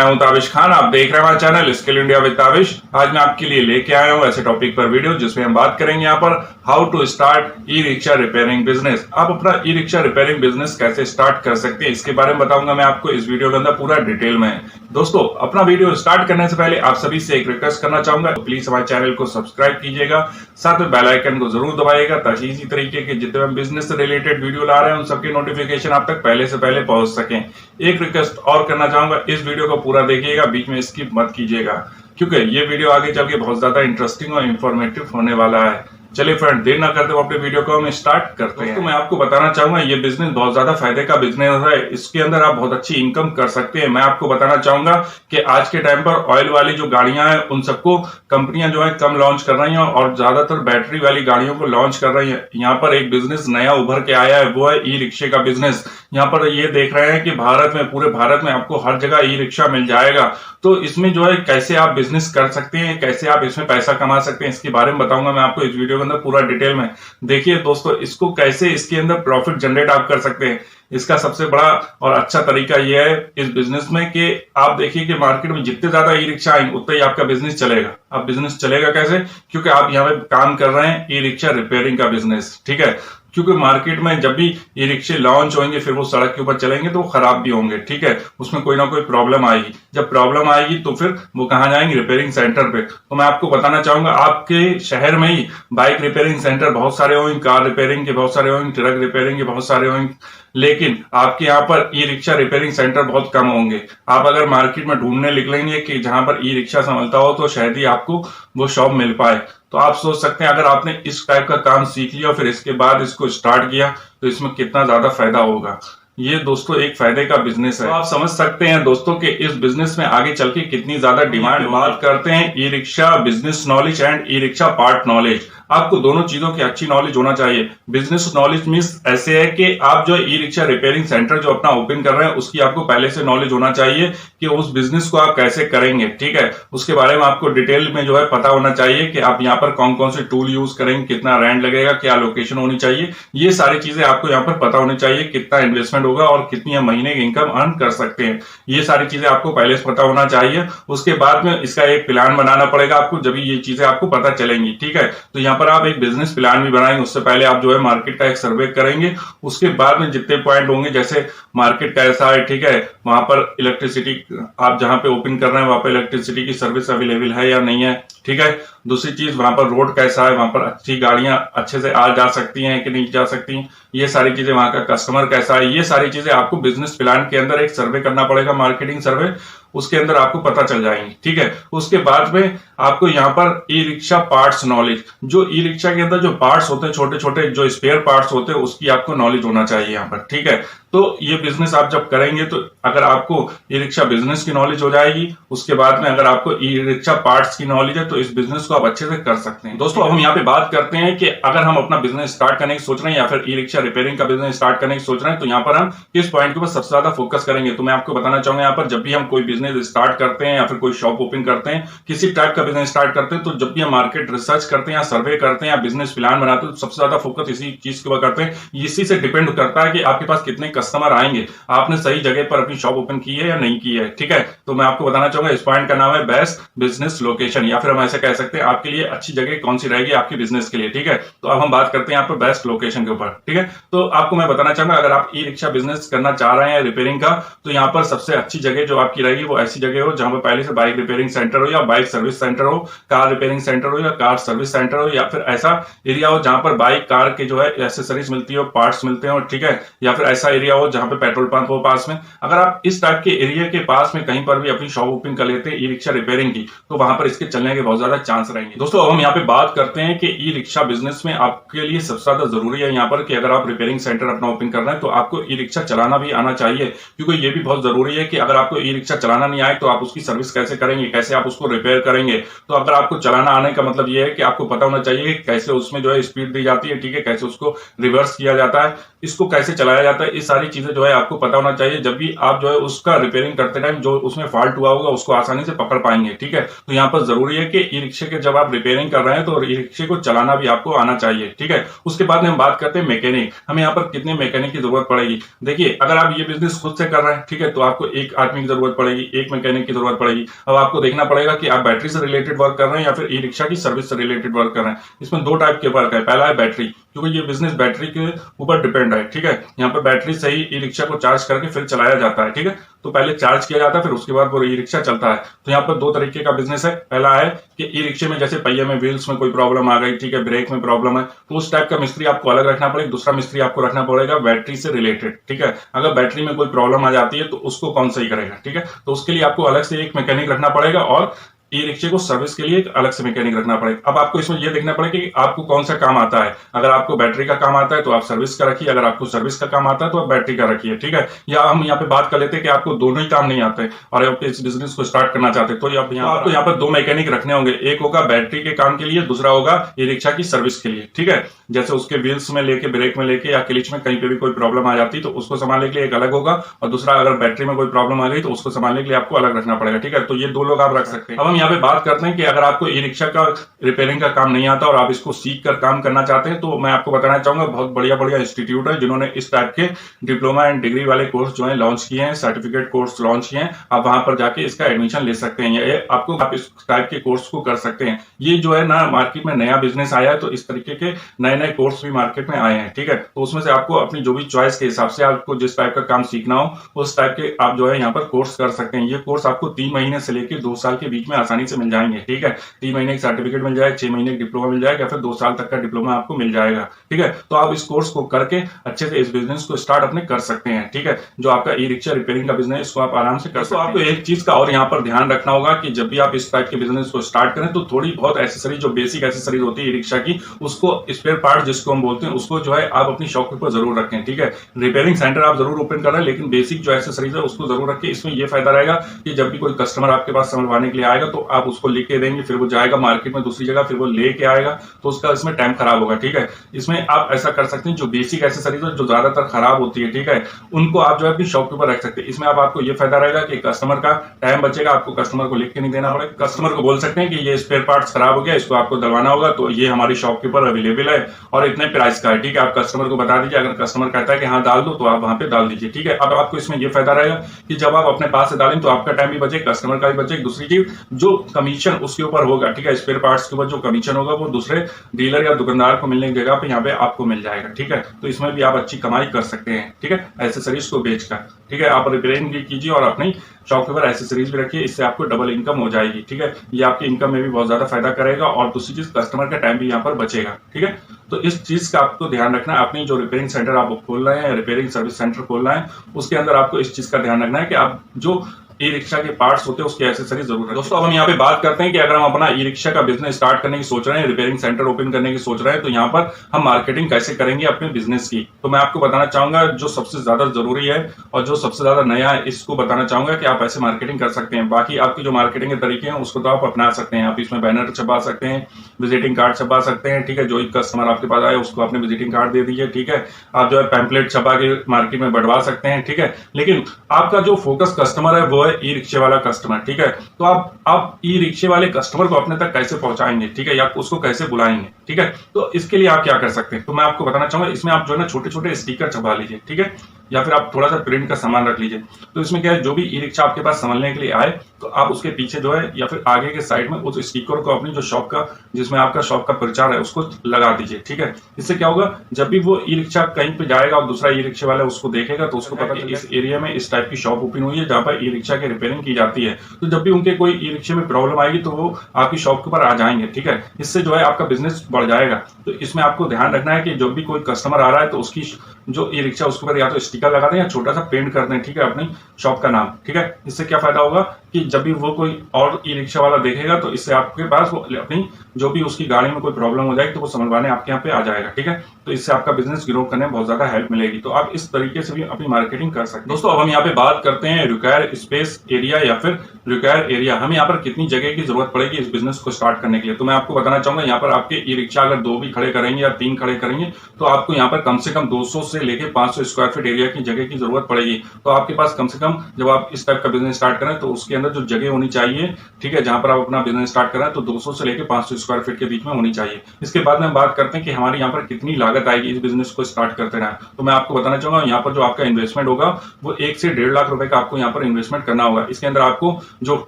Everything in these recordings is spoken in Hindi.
मैं हूं ताबिश खान। आप देख रहे हैं हमारा channel skill India with Tabish. आज मैं आपके लिए लेके आया हूं ऐसे टॉपिक पर वीडियो जिसमें हम बात करेंगे यहाँ पर how to start e rickshaw repairing business. आप अपना ई रिक्शा रिपेयरिंग बिजनेस कैसे स्टार्ट कर सकते हैं इसके बारे में बताऊंगा मैं आपको इस वीडियो के अंदर पूरा डिटेल में। दोस्तों, अपना वीडियो स्टार्ट करने से पहले आप सभी से एक रिक्वेस्ट करना चाहूंगा, तो प्लीज हमारे चैनल को सब्सक्राइब कीजिएगा, साथ में बेल आइकन को जरूर दबाइएगा ताकि इसी तरीके के जितने हम बिजनेस से रिलेटेड वीडियो ला रहे हैं उन सबके नोटिफिकेशन आप तक पहले से पहले पहुंच सकें। एक रिक्वेस्ट और करना चाहूंगा, इस वीडियो को पूरा देखिएगा, बीच में स्किप मत कीजिएगा क्योंकि ये वीडियो आगे चल के बहुत ज्यादा इंटरेस्टिंग और इंफॉर्मेटिव होने वाला है। चलिए फ्रेंड, देर ना करते हुए अपने वीडियो को हम स्टार्ट करते हैं। तो मैं आपको बताना चाहूंगा ये बिजनेस बहुत ज्यादा फायदे का बिजनेस है। इसके अंदर आप बहुत अच्छी इनकम कर सकते हैं। मैं आपको बताना चाहूंगा कि आज के टाइम पर ऑयल वाली जो गाड़ियां हैं उन सबको कंपनियां जो है कम लॉन्च कर रही हैं और ज्यादातर बैटरी वाली गाड़ियों को लॉन्च कर रही है। यहाँ पर एक बिजनेस नया उभर के आया है, वो है ई रिक्शे का बिजनेस। यहाँ पर ये देख रहे हैं कि भारत में, पूरे भारत में आपको हर जगह ई रिक्शा मिल जाएगा। तो इसमें जो है कैसे आप बिजनेस कर सकते हैं, कैसे आप इसमें पैसा कमा सकते हैं, इसके बारे में बताऊंगा मैं आपको इस वीडियो के अंदर पूरा डिटेल में। देखिए दोस्तों, इसको कैसे इसके अंदर प्रॉफिट जनरेट आप कर सकते हैं, इसका सबसे बड़ा और अच्छा तरीका यह है इस बिजनेस में कि आप देखिए कि मार्केट में जितने ज्यादा ई रिक्शा आएंगे उतना ही आपका बिजनेस चलेगा। अब बिजनेस चलेगा कैसे? क्योंकि आप यहाँ पे काम कर रहे हैं ई रिक्शा रिपेयरिंग का बिजनेस, ठीक है। क्योंकि मार्केट में जब भी ई रिक्शे लॉन्च होंगे फिर वो सड़क के ऊपर चलेंगे तो वो खराब भी होंगे, ठीक है। उसमें कोई ना कोई प्रॉब्लम आएगी। जब प्रॉब्लम आएगी तो फिर वो कहाँ जाएंगे? रिपेयरिंग सेंटर पे। तो मैं आपको बताना चाहूंगा, आपके शहर में ही बाइक रिपेयरिंग सेंटर बहुत सारे होंगे, कार रिपेयरिंग के बहुत सारे होंगे, ट्रक रिपेयरिंग के बहुत सारे होंगे, लेकिन आपके यहाँ पर ई रिक्शा रिपेयरिंग सेंटर बहुत कम होंगे। आप अगर मार्केट में ढूंढने निकलेंगे कि जहां पर ई रिक्शा संभलता हो तो शायद ही आपको वो शॉप मिल पाए। तो आप सोच सकते हैं अगर आपने इस टाइप का काम सीख लिया और फिर इसके बाद इसको स्टार्ट किया तो इसमें कितना ज्यादा फायदा होगा। ये दोस्तों एक फायदे का बिजनेस है। तो आप समझ सकते हैं दोस्तों कि इस बिजनेस में आगे चल के कितनी ज्यादा डिमांड। बात करते हैं e rickshaw business knowledge and e rickshaw part knowledge. आपको दोनों चीजों की अच्छी नॉलेज होना चाहिए। बिजनेस नॉलेज मीन्स ऐसे है कि आप जो ई रिक्शा रिपेयरिंग सेंटर जो अपना ओपन कर रहे हैं उसकी आपको पहले से नॉलेज होना चाहिए कि उस बिजनेस को आप कैसे करेंगे, ठीक है। उसके बारे में आपको डिटेल में जो है पता होना चाहिए कि आप यहाँ पर कौन कौन से टूल यूज करेंगे, कितना रेंट लगेगा, क्या लोकेशन होनी चाहिए, ये सारी चीजें आपको यहाँ पर पता होनी चाहिए। कितना इन्वेस्टमेंट होगा और कितनी महीने की इनकम अर्न कर सकते हैं, ये सारी चीजें आपको पहले से पता होना चाहिए। उसके बाद में इसका एक प्लान बनाना पड़ेगा आपको, जब ये चीजें आपको पता चलेंगी, ठीक है। तो यहाँ पर आप एक बिजनेस प्लान भी बनाएंगे। उससे पहले आप जो है मार्केट का एक सर्वे करेंगे। उसके बाद में जितने पॉइंट होंगे, जैसे मार्केट कैसा है, ठीक है, वहां पर इलेक्ट्रिसिटी आप जहां पे ओपन कर रहे हैं वहां पर इलेक्ट्रिसिटी की सर्विस अवेलेबल है या नहीं है, ठीक है। दूसरी चीज, वहां पर रोड कैसा है, वहां पर अच्छी गाड़ियां अच्छे से आ जा सकती हैं कि नहीं जा सकती, ये सारी चीजें, वहां का कस्टमर कैसा है, ये सारी चीजें आपको बिजनेस प्लान के अंदर एक सर्वे करना पड़ेगा, मार्केटिंग सर्वे, उसके अंदर आपको पता चल जाएंगी, ठीक है। उसके बाद में आपको यहाँ पर ई रिक्शा पार्ट्स नॉलेज, जो ई रिक्शा के अंदर जो पार्ट्स होते हैं, छोटे छोटे जो स्पेयर पार्ट्स होते हैं, उसकी आपको नॉलेज होना चाहिए यहाँ पर, ठीक है। तो ये बिजनेस आप जब करेंगे तो अगर आपको ई रिक्शा बिजनेस की नॉलेज हो जाएगी, उसके बाद में अगर आपको ई रिक्शा पार्ट्स की नॉलेज है तो इस बिजनेस को आप अच्छे से कर सकते हैं। दोस्तों, अब हम यहाँ पे बात करते हैं कि अगर हम अपना बिजनेस स्टार्ट करने की सोच रहे हैं या फिर ई रिक्शा रिपेयरिंग का बिजनेस स्टार्ट करने की सोच रहे हैं तो यहाँ पर हम किस पॉइंट के ऊपर सबसे ज्यादा फोकस करेंगे। तो मैं आपको बताना चाहूंगा, यहाँ पर जब भी हम कोई बिजनेस स्टार्ट करते हैं या फिर कोई शॉप ओपन करते हैं, किसी टाइप का बिजनेस स्टार्ट करते हैं, तो जब भी हम मार्केट रिसर्च करते हैं या सर्वे करते हैं या बिजनेस प्लान बनाते हैं तो सबसे ज्यादा फोकस इसी चीज के ऊपर करते हैं। इसी से डिपेंड करता है कि आपके पास कितने कस्टमर आएंगे, आपने सही जगह पर अपनी शॉप ओपन की है या नहीं की है, ठीक है। तो मैं आपको बताना चाहूंगा, इस पॉइंट का नाम है बेस्ट बिजनेस लोकेशन, या फिर हम ऐसे कह सकते हैं आपके लिए अच्छी जगह कौन सी रहेगी आपके बिजनेस के लिए, ठीक है। तो अब हम बात करते हैं यहाँ पर बेस्ट लोकेशन के ऊपर, ठीक है। तो आपको मैं बताना चाहूंगा, अगर आप ई रिक्शा बिजनेस करना चाह रहे हैं रिपेयरिंग का, तो यहाँ पर सबसे अच्छी जगह जो आपकी रहेगी वो ऐसी जगह हो जहां पर पहले से बाइक रिपेयरिंग सेंटर हो या बाइक सर्विस सेंटर हो, कार रिपेयरिंग सेंटर हो या कार सर्विस सेंटर हो, या फिर ऐसा एरिया हो जहां पर बाइक कार के जो है एसेसरीज मिलती हो, पार्ट्स मिलते हो, ठीक है। या फिर ऐसा एरिया हो जहां पे पेट्रोल पंप हो पास में। अगर आप इस टाइप के एरिया के पास में कहीं पर भी अपनी शॉप ओपन कर लेते हैं ई रिक्शा रिपेयरिंग की, तो वहां पर इसके चलने के बहुत ज्यादा चांस रहेंगे। दोस्तों, अब हम यहाँ पे बात करते हैं कि ई रिक्शा बिजनेस में आपके लिए सबसे ज्यादा जरूरी है यहाँ पर कि अगर आप रिपेयरिंग सेंटर अपना ओपन कर रहे हैं तो आपको ई रिक्शा चलाना भी आना चाहिए। क्योंकि ये भी बहुत जरूरी है कि अगर आपको ई रिक्शा चलाना नहीं आए तो आप उसकी सर्विस कैसे करेंगे, कैसे आप उसको रिपेयर करेंगे। तो अगर आपको चलाना आने का मतलब ये है कि आपको पता होना चाहिए कि कैसे उसमें जो है स्पीड दी जाती है, ठीक है, कैसे उसको रिवर्स किया जाता है, इसको कैसे चलाया जाता है, इस सारी सारी चीजें जो है आपको पता होना चाहिए, जब भी आप जो है उसका रिपेयरिंग करते टाइम जो उसमें फॉल्ट हुआ होगा उसको आसानी से पकड़ पाएंगे। ठीक है, तो यहाँ पर जरूरी है कि ई रिक्शे के जब आप रिपेयरिंग कर रहे हैं तो ई रिक्शे को चलाना भी आपको आना चाहिए। ठीक है, उसके बाद में हम बात करते हैं मैकेनिक। हमें यहाँ पर कितने मैकेनिक की जरूरत पड़ेगी। देखिए, अगर आप ये बिजनेस खुद से कर रहे हैं, ठीक है, तो आपको एक आदमी की जरूरत पड़ेगी, एक मैकेनिक की जरूरत पड़ेगी। अब आपको देखना पड़ेगा कि आप बैटरी से रिलेटेड वर्क कर रहे हैं या फिर ई रिक्शा की सर्विस से रिलेटेड वर्क कर रहे हैं। इसमें दो टाइप के वर्क है। पहला है बैटरी, क्योंकि ये बिजनेस बैटरी के ऊपर डिपेंड है। ठीक है, यहाँ पर बैटरी से ही ई रिक्शा को चार्ज करके फिर चलाया जाता है। ठीक है, तो पहले चार्ज किया जाता है, फिर उसके बाद वो ई रिक्शा चलता है। तो यहाँ पर दो तरीके का बिजनेस है। पहला है कि ई रिक्शे में जैसे पहिए में व्हील्स में कोई प्रॉब्लम आ गई, ठीक है, ब्रेक में प्रॉब्लम है, तो उस टाइप का मिस्त्री आपको अलग रखना पड़ेगा। दूसरा मिस्त्री आपको रखना पड़ेगा बैटरी से रिलेटेड। ठीक है, अगर बैटरी में कोई प्रॉब्लम आ जाती है तो उसको कौन सही करेगा। ठीक है, तो उसके लिए आपको अलग से एक मैकेनिक रखना पड़ेगा और ई रिक्शे को सर्विस के लिए एक अलग से मैकेनिक रखना पड़ेगा। अब आपको इसमें यह देखना पड़ेगा कि आपको कौन सा काम आता है। अगर आपको बैटरी का काम आता है तो आप सर्विस का रखिए, अगर आपको सर्विस का काम आता है तो आप बैटरी का रखिए। ठीक है, या हम यहाँ पे बात कर लेते हैं कि आपको दोनों ही काम नहीं आते और आप इस बिजनेस को स्टार्ट करना चाहते हैं, तो आपको यहाँ पर दो मैकेनिक रखने होंगे। एक होगा बैटरी के काम के लिए, दूसरा होगा ई रिक्शा की सर्विस के लिए। ठीक है, जैसे उसके व्हील्स में लेके, ब्रेक में लेके या क्लिच में कहीं पे भी कोई प्रॉब्लम आ जाती है तो उसको संभालने के लिए एक अलग होगा, और दूसरा अगर बैटरी में कोई प्रॉब्लम आ गई तो उसको संभालने के लिए आपको अलग रखना पड़ेगा। ठीक है, तो ये दो लोग आप रख सकते हैं। अब हम यहाँ पे बात करते हैं कि अगर आपको ई रिक्शा का रिपेयरिंग का काम नहीं आता और आप इसको सीख कर काम करना चाहते हैं, तो मैं आपको बताना चाहूंगा बहुत बढ़िया बढ़िया इंस्टीट्यूट है जिन्होंने इस टाइप के डिप्लोमा एंड डिग्री वाले कोर्स जो है लॉन्च किए हैं, सर्टिफिकेट कोर्स लॉन्च किए हैं। आप वहां पर जाके इसका एडमिशन ले सकते हैं, ये आपको आप इस टाइप के कोर्स को कर सकते हैं। ये जो है ना मार्केट में नया बिजनेस आया है, तो इस तरीके के नए नए कोर्स भी मार्केट में आए हैं। ठीक है, तो उसमें से आपको अपनी जो भी चॉइस के हिसाब से आपको जिस टाइप का काम सीखना हो उस टाइप के आप जो है यहाँ पर कोर्स कर सकते हैं। ये कोर्स आपको 3 महीने से लेकर 2 साल के बीच में आसानी से मिल जाएंगे। ठीक है, 3 महीने की सर्टिफिकेट मिल जाएगा, 6 महीने की डिप्लोमा मिल जाएगा, फिर 2 साल तक का डिप्लोमा आपको मिल जाएगा। ठीक है, तो आप इस कोर्स को करके अच्छे से इस बिजनेस को स्टार्ट अपने कर सकते हैं। ठीक है, जो आपका ई रिक्शा रिपेयरिंग का बिजनेस इसको आप आराम से कर सकते हैं। आपको एक चीज का और यहाँ पर ध्यान रखना होगा कि जब भी आप इस टाइप के बिजनेस को स्टार्ट करें तो थोड़ी बहुत एसेसरीज, जो बेसिक एसेसरीज होती है ई रिक्शा की, उसको स्पेयर पार्ट जिसको हम बोलते हैं, उसको जो है आप अपनी शॉप के ऊपर जरूर रखें। ठीक है, रिपेयरिंग सेंटर आप जरूर ओपन कर रहे हैं, लेकिन बेसिक जो एसेसरीज है उसको जरूर रखें। इसमें यह फायदा रहेगा कि जब भी कोई कस्टमर आपके पास संभलवाने के लिए आएगा तो आप उसको लिख के देंगे, फिर वो जाएगा मार्केट में दूसरी जगह, फिर वो लेके आएगा, तो उसका इसमें टाइम खराब होगा। ठीक है, इसमें आप ऐसा कर सकते हैं, जो बेसिक एसेसरीज जो ज्यादातर खराब होती है, ठीक है, उनको आप जो है अपनी शॉप के ऊपर रख सकते हैं। इसमें आपको ये फायदा रहेगा कि कस्टमर का टाइम बचेगा, आपको कस्टमर को लिख के नहीं देना पड़ेगा। कस्टमर को बोल सकते हैं कि ये स्पेयर पार्ट्स खराब हो गया, इसको आपको डलवाना होगा, तो ये हमारी शॉप के ऊपर अवेलेबल है और इतने प्राइस का है। ठीक है, आप कस्टमर को बता दीजिए, अगर कस्टमर कहता है कि हाँ डाल दो तो आप वहां पे डाल दीजिए। ठीक है, अब आपको इसमें यह फायदा रहेगा कि जब आप अपने पास से डालें तो आपका टाइम भी बचे, कस्टमर का भी बचे। दूसरी चीज, जो कमीशन उसके ऊपर होगा, ठीक है, स्पेयर पार्ट्स के ऊपर जो कमीशन होगा वो दूसरे डीलर या दुकानदार को मिलने की जगह पे यहाँ पे आपको मिल जाएगा। ठीक है, तो इसमें भी आप अच्छी कमाई कर सकते हैं। ठीक है, एसेसरीज को बेचकर। ठीक है, आप रिपेयरिंग भी कीजिए और अपनी शॉप के ऊपर एसेसरीज भी रखिए, इससे आपको डबल इनकम हो जाएगी। ठीक है, ये आपकी इनकम में भी बहुत ज्यादा फायदा करेगा और दूसरी चीज कस्टमर का टाइम भी यहाँ पर बचेगा। ठीक है, तो इस चीज का आपको ध्यान रखना है। अपनी जो रिपेयरिंग सेंटर आप खोल रहे हैं, रिपेयरिंग सर्विस सेंटर खोलना है, उसके अंदर आपको इस चीज का ध्यान रखना है कि आप जो ई रिक्शा के पार्ट्स होते हैं उसकी एसेसरी जरूर रखें। दोस्तों, अब हम यहाँ पे बात करते हैं कि अगर हम अपना ई रिक्शा का बिजनेस स्टार्ट करने की सोच रहे हैं, रिपेयरिंग सेंटर ओपन करने की सोच रहे हैं, तो यहाँ पर हम मार्केटिंग कैसे करेंगे अपने बिजनेस की। तो मैं आपको बताना चाहूंगा जो सबसे ज्यादा जरूरी है और जो सबसे ज्यादा नया है, इसको बताना चाहूंगा कि आप ऐसे मार्केटिंग कर सकते हैं। बाकी आपकी जो मार्केटिंग के तरीके हैं उसको तो आप अपना सकते हैं। आप इसमें बैनर छपा सकते हैं, विजिटिंग कार्ड छपा सकते हैं। ठीक है, जो कस्टमर आपके पास आए उसको आपने विजिटिंग कार्ड दे दीजिए। ठीक है, आप जो है पैम्पलेट छपा के मार्केट में बढ़वा सकते हैं। ठीक है, लेकिन आपका जो फोकस कस्टमर है वो है ई रिक्शे वाला कस्टमर। ठीक है, तो आप ई रिक्शे वाले कस्टमर को अपने तक कैसे पहुंचाएंगे। ठीक है, या उसको कैसे बुलाएंगे। ठीक है, तो इसके लिए आप क्या कर सकते हैं, तो मैं आपको बताना चाहूंगा। इसमें आप जो है ना छोटे छोटे स्टिकर छपा लीजिए। ठीक है, या फिर आप थोड़ा सा प्रिंट का सामान रख लीजिए। तो इसमें क्या है, जो भी ई रिक्शा आपके पास संभलने के लिए आए तो आप उसके पीछे जो है या फिर आगे के साइड में उस स्टिकर को अपनी जो शॉप का, जिसमें आपका शॉप का प्रचार है, उसको लगा दीजिए। ठीक है, इससे क्या होगा, जब भी वो ई रिक्शा कहीं पे जाएगा और दूसरा ई रिक्शा वाला उसको देखेगा तो उसको पता कि इस एरिया में इस टाइप की शॉप ओपन हुई है जहां पर ई रिक्शा की रिपेयरिंग की जाती है। तो जब भी उनके कोई ई रिक्शे में प्रॉब्लम आएगी तो वो आपकी शॉप के ऊपर आ जाएंगे। ठीक है, इससे जो है आपका बिजनेस बढ़ जाएगा। तो इसमें आपको ध्यान रखना है कि जब भी कोई कस्टमर आ रहा है तो उसकी जो ई रिक्शा उसके ऊपर या तो स्टिकर लगा दें या छोटा सा पेंट कर दें। ठीक है, अपनी शॉप का नाम। ठीक है, इससे क्या फायदा होगा कि जब भी वो कोई और ई रिक्शा वाला देखेगा तो इससे आपके पास वो अपनी जो भी उसकी गाड़ी में कोई प्रॉब्लम हो जाएगी तो वो संभलवाने आपके यहाँ पे आ जाएगा। ठीक है, तो इससे आपका बिजनेस ग्रो करने में बहुत ज्यादा हेल्प मिलेगी। तो आप इस तरीके से भी अपनी मार्केटिंग कर सकते हैं। दोस्तों, अब हम यहाँ पे बात करते हैं रिक्वायर स्पेस एरिया या फिर रिक्वायर एरिया। हमें यहाँ पर कितनी जगह की जरूरत पड़ेगी इस बिजनेस को स्टार्ट करने के लिए। तो मैं आपको बताना चाहूंगा, यहाँ पर आपके ई रिक्शा अगर 2 भी खड़े करेंगे या 3 खड़े करेंगे तो आपको यहाँ पर कम से कम 200 से लेके 500 स्क्वायर फीट एरिया की जगह की जरूरत पड़ेगी। तो आपके पास कम से कम जब आप इस टाइप का बिजनेस स्टार्ट करें तो उसके अंदर जो जगह होनी चाहिए, ठीक है, जहां पर आप अपना बिजनेस स्टार्ट करें तो 200 से लेके 500 स्क्वायर फीट के बीच में होनी चाहिए। इसके बाद में हम बात करते हैं कि हमारे यहाँ पर कितनी लागत आएगी इस बिजनेस को स्टार्ट करते रहें। तो मैं आपको बताना चाहूंगा यहाँ पर जो आपका इन्वेस्टमेंट होगा वो 1 से 1.5 लाख रुपए का आपको यहाँ पर इन्वेस्टमेंट करना होगा। इसके अंदर आपको जो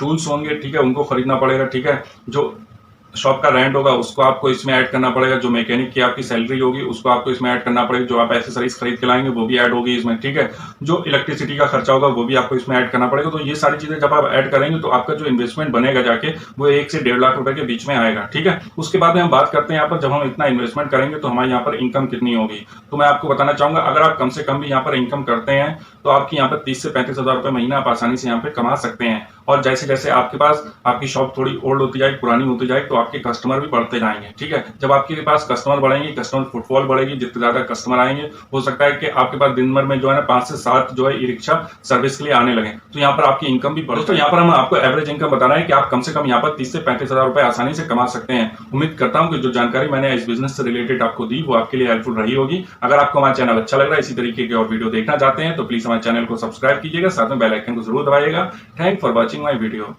टूल्स होंगे, ठीक है, उनको खरीदना पड़ेगा, ठीक है, जो शॉप का रेंट होगा उसको आपको इसमें ऐड करना पड़ेगा, जो मैकेनिक की आपकी सैलरी होगी उसको आपको इसमें ऐड करना पड़ेगा, जो आप एसेसरीज खरीद के लाएंगे वो भी ऐड होगी इसमें, ठीक है, जो इलेक्ट्रिसिटी का खर्चा होगा वो भी आपको इसमें ऐड करना पड़ेगा। तो ये सारी चीजें जब आप ऐड करेंगे तो आपका जो इन्वेस्टमेंट बनेगा जाके वो 1 से 1.5 लाख रुपए के बीच में आएगा, ठीक है। उसके बाद में हम बात करते हैं यहाँ पर जब हम इतना इन्वेस्टमेंट करेंगे तो हमारे यहाँ पर इनकम कितनी होगी। तो मैं आपको बताना चाहूंगा अगर आप कम से कम भी यहाँ पर इनकम करते हैं तो आपकी यहाँ पर 30 से 35 हजार रुपए महीना आप आसानी से यहाँ पे कमा सकते हैं। और जैसे जैसे आपके पास आपकी शॉप थोड़ी ओल्ड होती जाए, पुरानी होती जाए, तो आपके कस्टमर भी बढ़ते जाएंगे, ठीक है। जब आपके पास कस्टमर बढ़ेंगे, कस्टमर फुटफॉल बढ़ेगी, जितने ज्यादा कस्टमर आएंगे हो सकता है कि आपके पास दिन भर में जो है ना 5 से 7 जो है ई रिक्शा सर्विस के लिए आने लगे, तो यहाँ पर आपकी इनकम भी बढ़े। तो यहाँ पर हम आपको एवरेज इनकम बता रहे हैं कि आप कम से कम यहाँ पर 30 से 35 हजार रुपए आसानी से कमा सकते हैं। उम्मीद करता हूँ कि जो जानकारी मैंने इस बिजनेस से रिलेटेड आपको दी वो आपके लिए हेल्पफुल रही होगी। अगर आपको हमारा चैनल अच्छा लग रहा है, इसी तरीके के और वीडियो देखना चाहते हैं तो प्लीज हमारे चैनल को सब्सक्राइब कीजिएगा, साथ में बेल आइकन को जरूर दबाइएगा। Thank for watching my video.